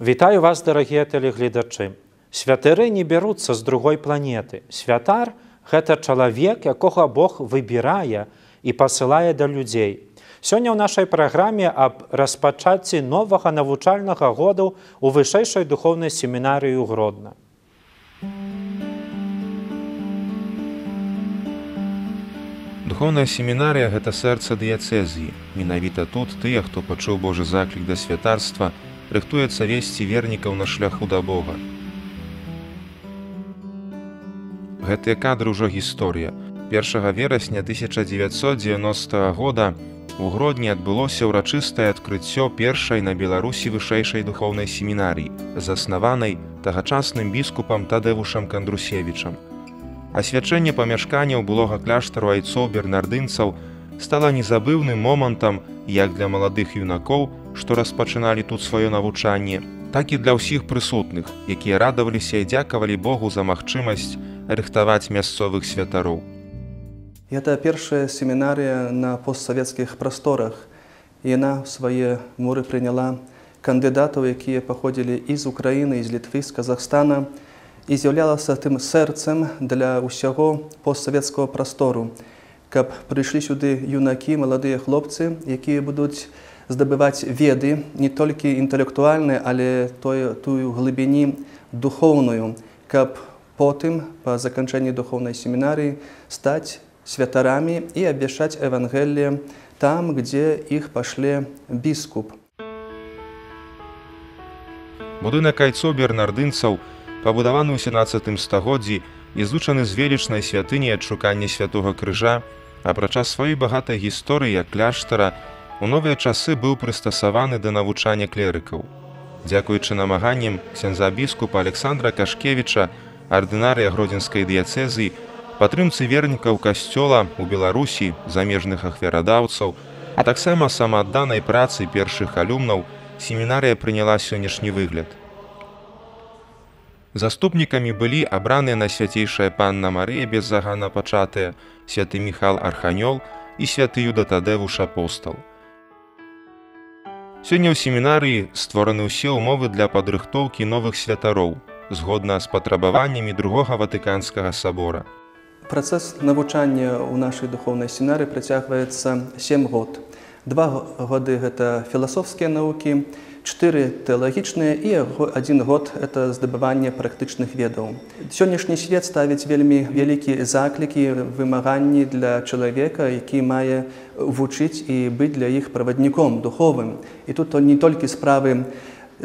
Вітаю вас, дарагія тэлегледачы. Святары не бяруцца з другой планеты. Святар – гэта чалавек, якога Бог выбірае і пасылае да людзей. Сёння ў нашай праграме аб распачацці новага навучальнага году ў вышэйшай духоўнай семінарыі ў Гродна. Духоўная семінарія – гэта сэрца дыяцэзіі. Менавіта тут тыя, хто пачуў Божы заклік да святарства, рыхтуецца весці вернікаў на шляху да Бога. Гэтыя кадры ўжо гісторыя. 1 верасня 1990 года у Гродні адбылося ўрачыстае адкрыццё першай на Беларусі вышэйшай духоўнай семінарыі, заснаванай тагачасным біскупам Тадэвушам Кандрусевічам. Асвячэнне памяшканняў былога кляштару айцоў-бернардынцаў стала незабыўным момантам як для маладых юнакоў, што распачыналі тут сваё навучанне, так і для ўсіх прысутных, якія радаваліся і дзякавалі Богу за магчымасць рыхтаваць мясцовых святароў. Это першая семінарія на постсавецкіх прасторах. Яна ў свае муры прыняла кандыдатаў, якія паходзілі і з Украіны, і з Літвы, з Казахстана, і з'яўлялася тым сэрцам для ўсяго постсавецкага прастору, каб прыйшлі сюды юнакі, маладыя хлопцы, якія будуць здабываць веды не толькі інтэлектуальныя, але тую глыбіні духоўную, каб потым, па заканчэнні духоўнай семінарыі, стаць святарамі і абвяшчаць Евангелие там, дзе іх пашле біскуп. Будынак айцоў-бернардынцаў, пабудаваны ў 17 стагоддзі і злучаны з велічнай святыняй адшукання Святога Крыжа, апрача сваёй багатай гісторыі як кляштара, у новыя часы быў прыстасаваны да навучання клерыкаў. Дзякуючы намаганням ксяндза біскупа Александра Кашкевіча, ардынарыя Гродзенскай дыяцэзіі, падтрымцы вернікаў касцёла ў Беларусі, замежных ахвярадаўцаў, а таксама самаадданай працы першых алюмнаў, семінарыя прыняла сённяшні выгляд. Заступнікамі былі абраныя Найсвяцейшая Панна Марыя беззагана пачатая, святы Міхал Арханёл і святы Юда Тадэвуш апостал. Сёння ў семінарыі створаны ўсе ўмовы для падрыхтоўкі новых святароў, згодна з патрабаваннямі Другога Ватыканскага сабора. Працэс навучання ў нашай духоўнай семінарыі працягваецца 7 год. 2 гады – гэта філасофскія навукі, 4 тэалагічныя і 1 год – это здабыванне практычных ведаў. Сённяшні свет ставіць вельмі вялікія заклікі, вымаганні для чалавека, які мае вучыць і быць для іх правадніком духовым. І тут не толькі справы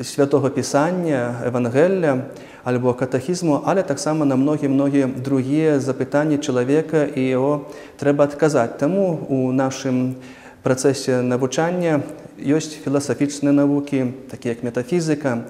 святого пісання, Евангелля, альбо катехізму, але таксама на многія другія запытанні чалавека, і яго трэба адказаць. Таму у нашым працэсе навучання ёсць філасафічныя навукі, такія як метафізіка,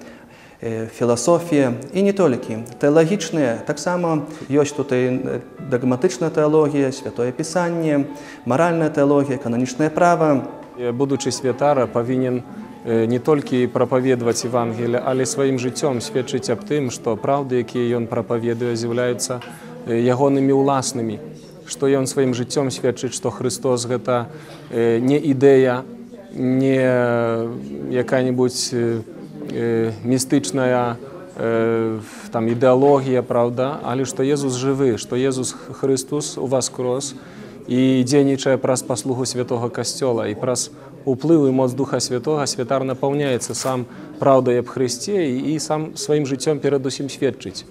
філасофія, і не толькі. Тэалагічныя таксама ёсць тут і дагматычная тэалогія, святое пісанне, маральная тэалогія, кананічнае права. Будучы святара, павінен не толькі прапаведаваць Евангелие, але сваім жыццём сведчыць аб тым, што праўды, якія ён прапаведуе, з'яўляюцца ягонымі ўласнымі, што ён сваім жыццём сведчыць, што Христос – гэта не ідэя, не якая-небудзь містычная ідэалогія, правда, але што Езус жывы, што Езус Христос уваскрос і дзейнічае праз паслугу святога касцёла, і праз уплыў і моц Духа Святога святар напаўняецца сам праўдай аб Хрысце і сам сваім жыццём перадусім сведчыць.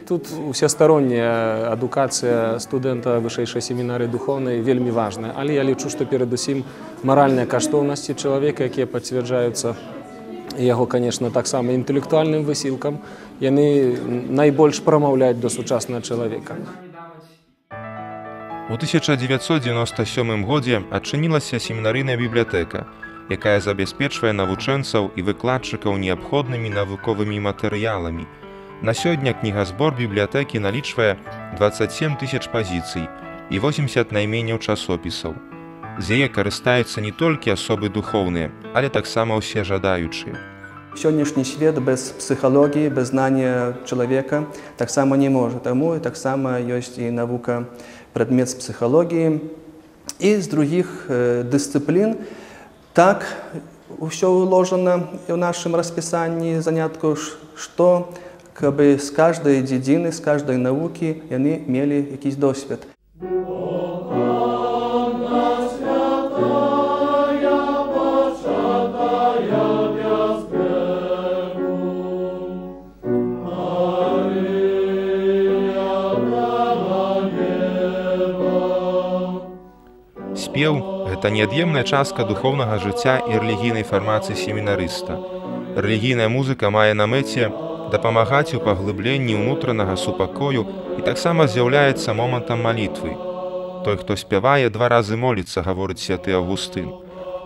Тут усестаронняя адукацыя студэнта вышэйшай семінарыі духоўнай вельмі важная, але я лічу, што перадусім маральныя каштоўнасці чалавека, якія пацвярджаюцца яго, конечно, таксама інтэлектуальным высілкам, яны найбольш прамаўляюць да сучаснага чалавека. У 1997 годзе адчынілася семінарыйная бібліятэка, якая забяспечвае навучэнцаў і выкладчыкаў неабходнымі навуковымі матэрыяламі. На сёння кнігазбор бібліятэкі налічвае 27 000 пазіцый і 80 найменняў часопісаў. З яе карыстаюцца не толькі асобы духоўныя, але таксама ўсе жадаючыя. Сённяшні свет без псіхалогіі, без знання чалавека таксама не можа. Таму таксама ёсць і навука прадмет з псіхалогіі. І з другіх дысцыплін так ўсё уложана ў нашым распісанні заняткаў, што каб з каждай дзедзіны, з каждой навукі яны мелі якийсь досвед. Спеў – гэта неад'емная частка духоўнага жыцця і рэлігійнай фармацыі семінарыста. Рэлігійная музыка мае на мэце дапамагаць у паглыбленні ўнутранага супакою і таксама з'яўляецца момантам малітвы. Той, хто спявае, 2 разы моліцца, гаворыць святы Аўгустын.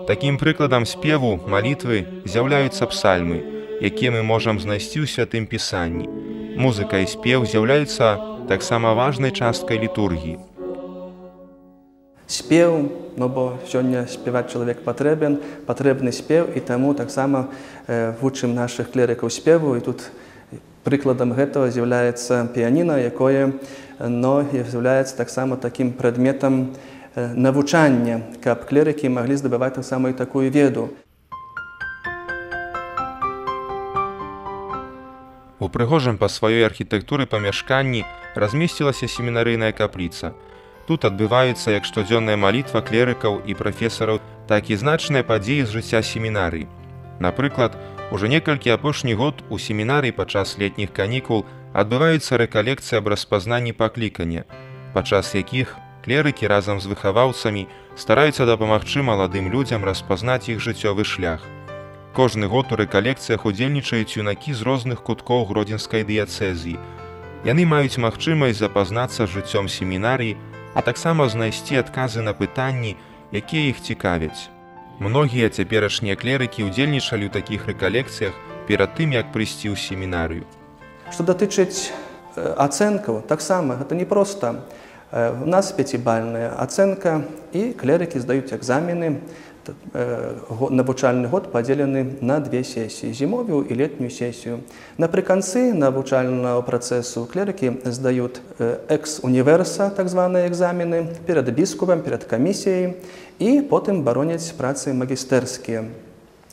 Такім прыкладам спеву, малітвы з'яўляюцца псальмы, якія мы можам знайсці ў святым пісанні. Музыка і спеў з'яўляюцца таксама важнай часткай літургіі. Спеў, бо сёння спяваць чалавек патрэбны спеў, і таму таксама вучым нашых клерыкаў спеву, і тут прыкладам гэтага з'яўляецца піяніна, якое з'яўляецца таксама такім прадметам навучання, каб клерыкі маглі здабываць таксама і такую веду. У прыгожым па сваёй архітэктуры памяшканні размесцілася семінарыйная капліца. Тут адбываюцца як штодзённая малітва клерыкаў і прафесараў, так і значныя падзеі з жыцця семінарый. Напрыклад, уже некалькі апошні год у семінарыі падчас летніх канікул адбываюцца рэкалекцыі аб распазнанні паклікання, падчас якіх клерыкі разам з выхаваўцамі стараюцца дапамагчы маладым людзям распазнаць іх жыццёвы шлях. Кожны год у рэкалекцыях удзельнічаюць юнакі з розных куткоў гродзенскай дыяцэзіі. Яны маюць магчымасць запазнацца з жыццём семінарыі, а таксама знайсці адказы на пытанні, якія іх цікавяць. Многія цяперашнія клерыкі ўдзельнічалі ў такіх рэкалекцыях перад тым, як прыйсці ў семінарыю. Што датычыць ацэнкаў, таксама гэта непроста. У нас 5-бальная ацэнка, і клерыкі здаюць экзамены. Навучальны год падзелены на 2 сесіі, зімовую і летнюю сесію. Напрыканцы навучальнага працэсу клерыкі здаюць экс-універса, так званыя экзамены, перад біскупам, перад камісіяй, і потым бароняць працы магістэрскія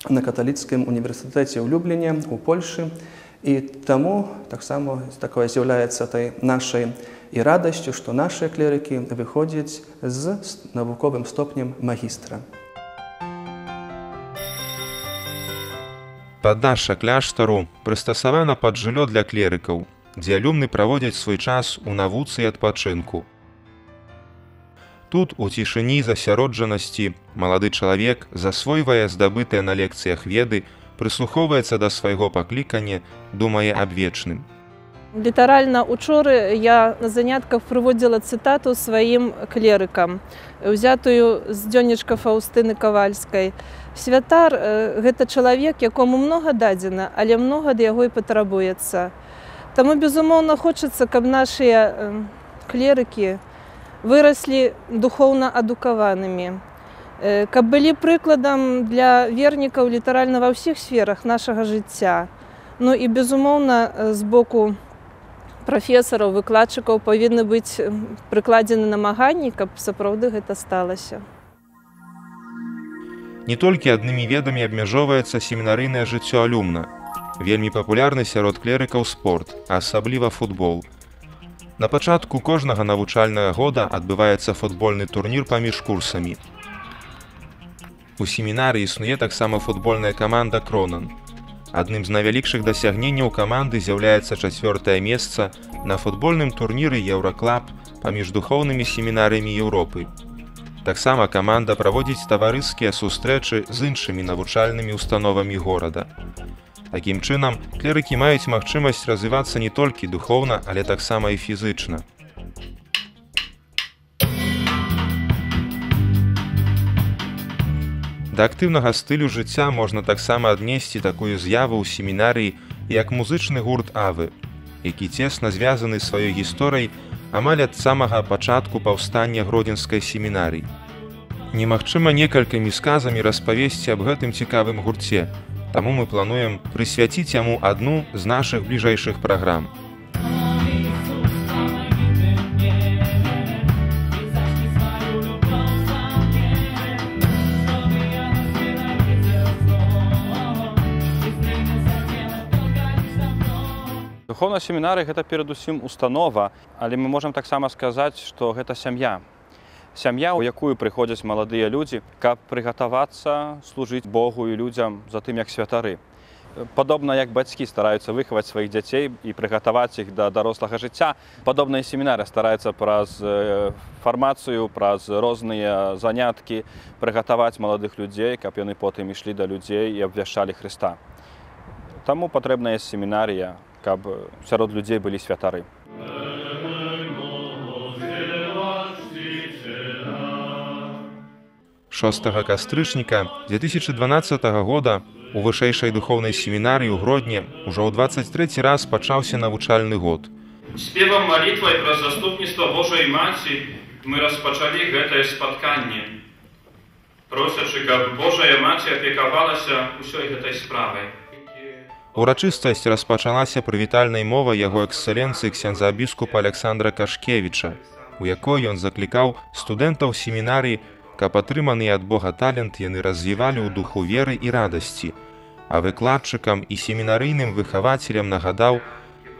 на каталіцкім універсітэце ў Любліне, у Польшы. І таму таксама такое з'яўляецца нашай і радасцю, што нашыя клерыкі выходзяць з навуковым стопнем магістра. Паддашша кляштару прыстасавана пад жыллё для клерыкаў, дзе алюмны праводзяць свой час у навуцы і адпачынку. Тут, у цішыні засяроджанасці, малады чалавек засвойвае здабытыя на лекцыях веды, прыслухоўваецца да свайго паклікання, думае аб вечным. Літаральна учора я на занятках прыводзіла цытату сваім клерыкам, узятую з дзённічка Фаўстыны Кавальскай. Святар – гэта чалавек, якому многа дадзена, але многа да яго і патрабуецца. Таму, безумоўна, хочацца, каб нашыя клерыкі выраслі духоўна адукаванымі, каб былі прыкладам для вернікаў літаральна ва ўсіх сферах нашага жыцця. Ну і, безумоўна, з боку прафесараў, выкладчыкаў павінны быць прыкладзены намаганні, каб сапраўды гэта сталася. Не толькі аднымі ведамі абмяжоўваецца семінарыйнае жыццё алюмна. Вельмі папулярны сярод клерыкаў спорт, а асабліва футбол. На пачатку кожнага навучальнага года адбываецца футбольны турнір паміж курсамі. У семінарыі існуе таксама футбольная каманда «Кронан». Адным з найвялікшых дасягненняў каманды з'яўляецца 4-е месца на футбольным турніры «Еўраклаб» паміж духоўнымі семінарыямі Еўропы. Таксама каманда праводзіць таварыскія сустрэчы з іншымі навучальнымі установамі горада. Такім чынам, клерыкі маюць магчымасць развівацца не толькі духоўна, але таксама і фізычна. Да актыўнага стылю жыцця можна таксама аднесці такую з'яву ў семінарыі, як музычны гурт «Авы», які цесна звязаны сваёй гісторыяй амаль ад самага пачатку паўстання гродзенскай семінарыі. Немагчыма некалькімі сказамі распавесці аб гэтым цікавым гурце, таму мы плануем прысвяціць яму адну з нашых бліжэйшых праграм. Духоўная семінарыя гэта перадусім установа, але мы можам таксама сказаць, што гэта сям'я. Сям'я, у якую прыходзяць маладыя людзі, каб прыгатавацца служыць Богу і людзям за тым, як святары. Падобна як бацькі стараюцца выхаваць сваіх дзяцей і прыгатаваць іх да дарослага жыцця, падобна і семінарыя стараецца праз фармацыю, праз розныя заняткі прыгатаваць маладых людзей, каб яны потым ішлі да людзей і абвяшчалі Хрыста. Таму патрэбная семінарія, каб сярод людзей былі святары. 6 кастрычніка 2012 года у вышэйшай духоўнай семінарыі ў Гродні ўжо ў 23 раз пачаўся навучальны год. Спевам малітвай пра заступніцтва Божай Маці мы распачалі гэтае спатканне, просячы, каб Божая Маці апекавалася ўсёй гэтай справай. Урачыстасць распачалася прывітальнай мовай яго эксцэленцыі ксяндза біскупа Александра Кашкевіча, у якой ён заклікаў студэнтаў семінарыі, каб атрыманыя ад Бога талент яны развівалі ў духу веры і радасці, а выкладчыкам і семінарыйным выхавацелям нагадаў,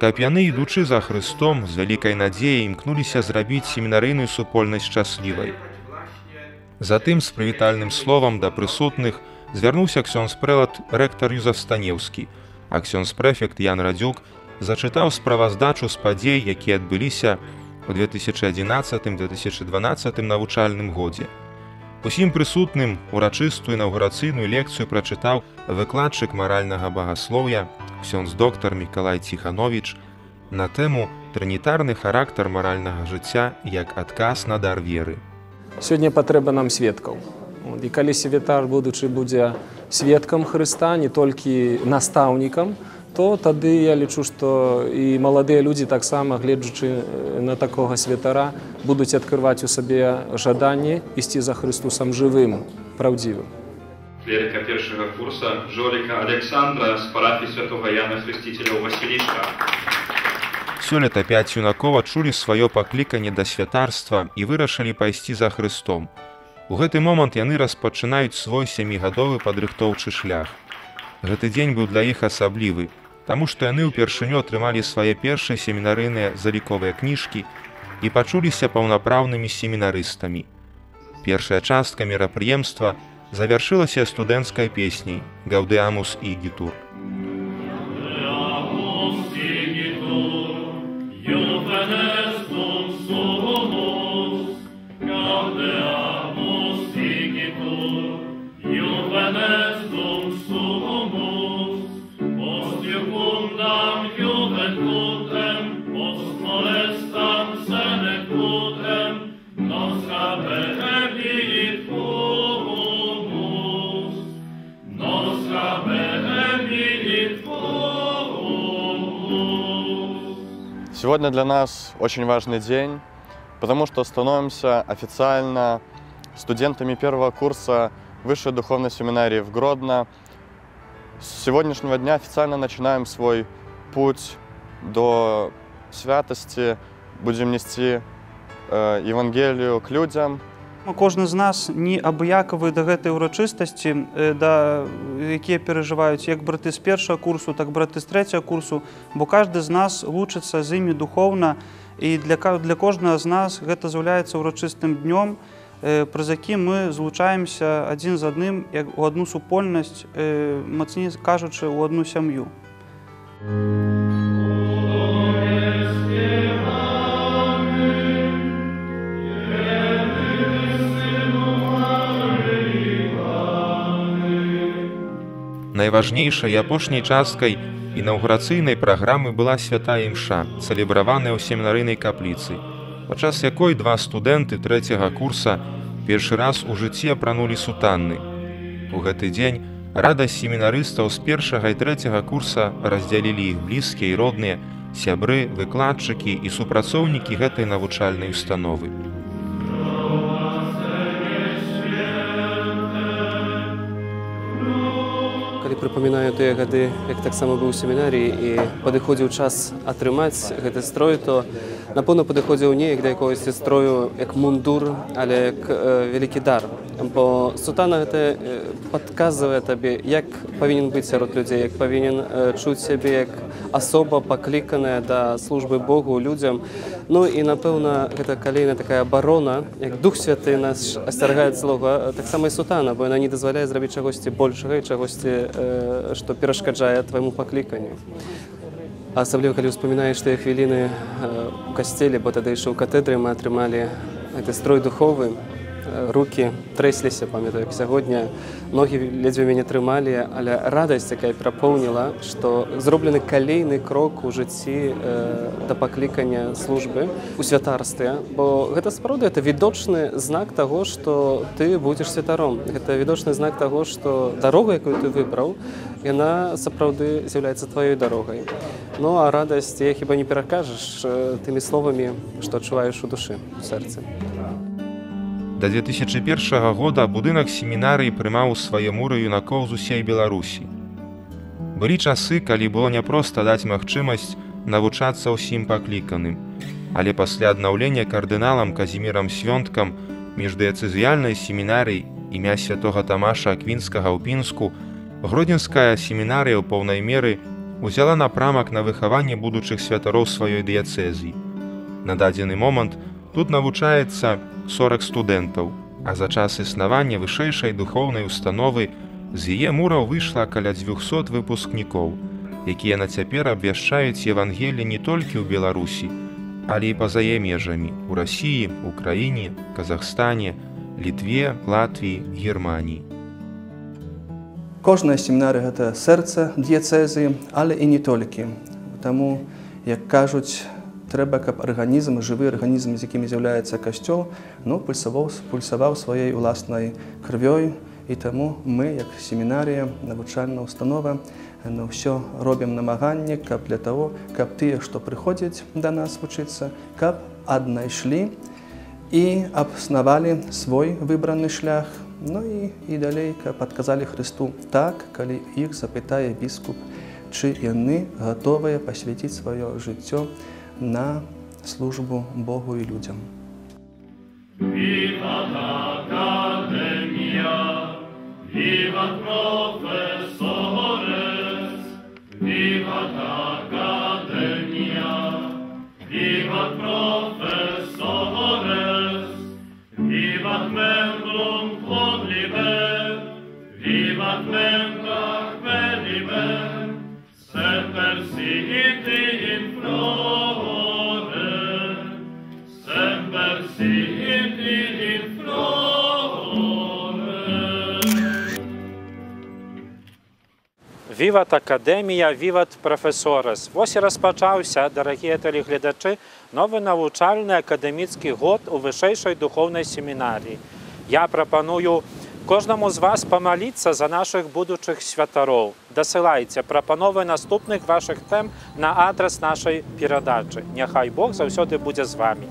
каб яны, ідучы за Хрыстом, з вялікай надзеяй імкнуліся зрабіць семінарыйную супольнасць шчаслівай. Затым з прывітальным словам да прысутных звярнуўся ксёндз-прэлат рэктар Юзаф Станеўскі, а ксёндз-прэфект Ян Радзюк зачытаў справаздачу з падзей, якія адбыліся ў 2011-2012 навучальным годзе. Усім прысутным урачыстую інаўгурацыйную лекцыю прачытаў выкладчык маральнага багаслоўя ксёндз-доктар Мікалай Ціхановіч на тэму «Трынітарны характар маральнага жыцця як адказ на дар веры». Сёння патрэба нам сведкаў. І калі святар, будучы, будзе сведкам Хрыста, не толькі настаўнікам, то тады я лічу, што і маладыя людзі таксама, гледжачы на такога святара, будуць адкрываць у сабе жаданне ісці за Хрыстусам жывым, праўдзівым. Клерыка першага курса Жоліка Александра з парафіі святога Яна Хрысціцеля ў Васілішка. Сёлета 5 юнакоў адчулі сваё пакліканне да святарства і вырашылі пайсці за Хрыстом. У гэты момант яны распачынаюць свой 7гадовы падрыхтоўчы шлях. Гэты дзень быў для іх асаблівы, таму што яны ўпершыню атрымалі свае першыя семінарыйныя заліковыя кніжкі і пачуліся паўнапраўнымі семінарыстамі. Першая частка мерапрыемства завяршылася студэнцкай песняй «Гаўдеамус Ігітур». Сегодня для нас очень важный день, потому что становимся официально студентами первого курса Высшей духовной семинарии в Гродно. С сегодняшнего дня официально начинаем свой путь до святости, будем нести Евангелию к людям. Кожны з нас неабыякавы да гэтай урачыстасці, якія перажываюць як браты з першага курсу, так браты з трэцяга курсу, бо кожны з нас вучыцца з імі духоўна, і для кожнага з нас гэта з'яўляецца урачыстым днём, праз які мы злучаемся адзін з адным у адну супольнасць, мацней кажучы, у адну сям'ю. Найважнейшай апошняй часткай інаўгурацыйнай праграмы была святая імша, цэлебраваная ў семінарыйнай капліцы, падчас якой два студэнты трэцяга курса першы раз у жыцці апранулі сутанны. У гэты дзень радасць семінарыстаў з першага і трэцяга курса раздзялілі іх блізкія і родныя, сябры, выкладчыкі і супрацоўнікі гэтай навучальнай установы. Прыпамінаю тыя гады, як таксама быў у семінарыі і падыходзіў час атрымаць гэты строй, то напэўна падыходзіў не як да якогось строю, як мундур, але як вялікі дар. Бо сутана гэта падказвае табе, як павінен быць сярод людзей, як павінен чуць сябе як асоба пакліканая да службы Богу, людзям. Ну і, напэўна, гэта калейная такая абарона, як Дух Святы нас асцярагае злога, таксама і сутана, бо яна не дазваляе зрабіць чагосьці большага і чагосьці, што перашкаджае твайму пакліканню. Асабліва, калі ўспамінаеш тыя хвіліны ў касцеле, бо тады яшчэ ў катедры мы атрымалі гэты строй духовы, рукі трэсліся, памятаю, як сягоння, ногі ледзьве мяне трымалі, але радасць, якая перапоўніла, што зроблены калейны крок у жыцці да паклікання службы у святарстве, бо гэта сапраўды это відочны знак таго, што ты будзеш святаром. Гэта відочны знак таго, што дарога, якую ты выбраў, яна сапраўды з'яўляецца тваёй дарогай. Ну, а радасць я хіба не перакажаш тымі словамі, што адчуваеш у душы, у сэрцы. Да 2001 года будынак семінарыі прымаў у свае муры юнакоў з усей Беларусі. Былі часы, калі было няпроста даць магчымасць навучацца ўсім пакліканым, але пасля аднаўлення кардыналам Казімірам Свёнткам міждыяцэзіяльнай семінарыі імя святога Тамаша Аквінскага ў Пінску, Гродзенская семінарыя ў поўнай меры узяла напрамак на выхаванне будучых святароў сваёй дыяцэзіі. На дадзены момант тут навучаецца 40 студэнтаў, а за час існавання вышэйшай духоўнай установы з яе мураў выйшла каля 200 выпускнікоў, якія на цяпер абвяшчаюць Евангелле не толькі ў Беларусі, але і па-за яе межамі ў Расіі, Украіне, Казахстане, Літве, Латвіі, Германіі. Кожная семінарыя – гэта сэрца дыяцэзіі, але і не толькі. Таму, як кажуць, трэба, каб арганізм, жывы арганізм, з якім з'яўляецца касцёл, пульсаваў сваёй уласнай крывёй. І таму мы, як семінарія, навучальная установа, ўсё робім намаганне, каб для таго, каб тыя, што прыходзяць да нас вучыцца, каб аднайшлі і абснавалі свой выбраны шлях. Ну і далей, каб адказалі Хрысту так, калі іх запытае біскуп, чы яны гатовыя пасвяціць сваё жыццё на службу Богу і людзям. Vivat Academia, vivat professores, vivat Academia, vivat professores, vivat membrum quod liber, vivat membra quae liber, semper siit in flore, semper siit in flore. Віват Академія, віват Професорес. Вось і распачаўся, дарагія тэлегледачы, новы навучальны акадэміцкі год у вышэйшай духоўнай семінаріі. Я прапаную кожнаму з вас памаліцца за нашых будучых святароў. Дасылайце прапановы наступных вашых тэм на адрас нашай перадачы. Няхай Бог заўсёды будзе з вамі.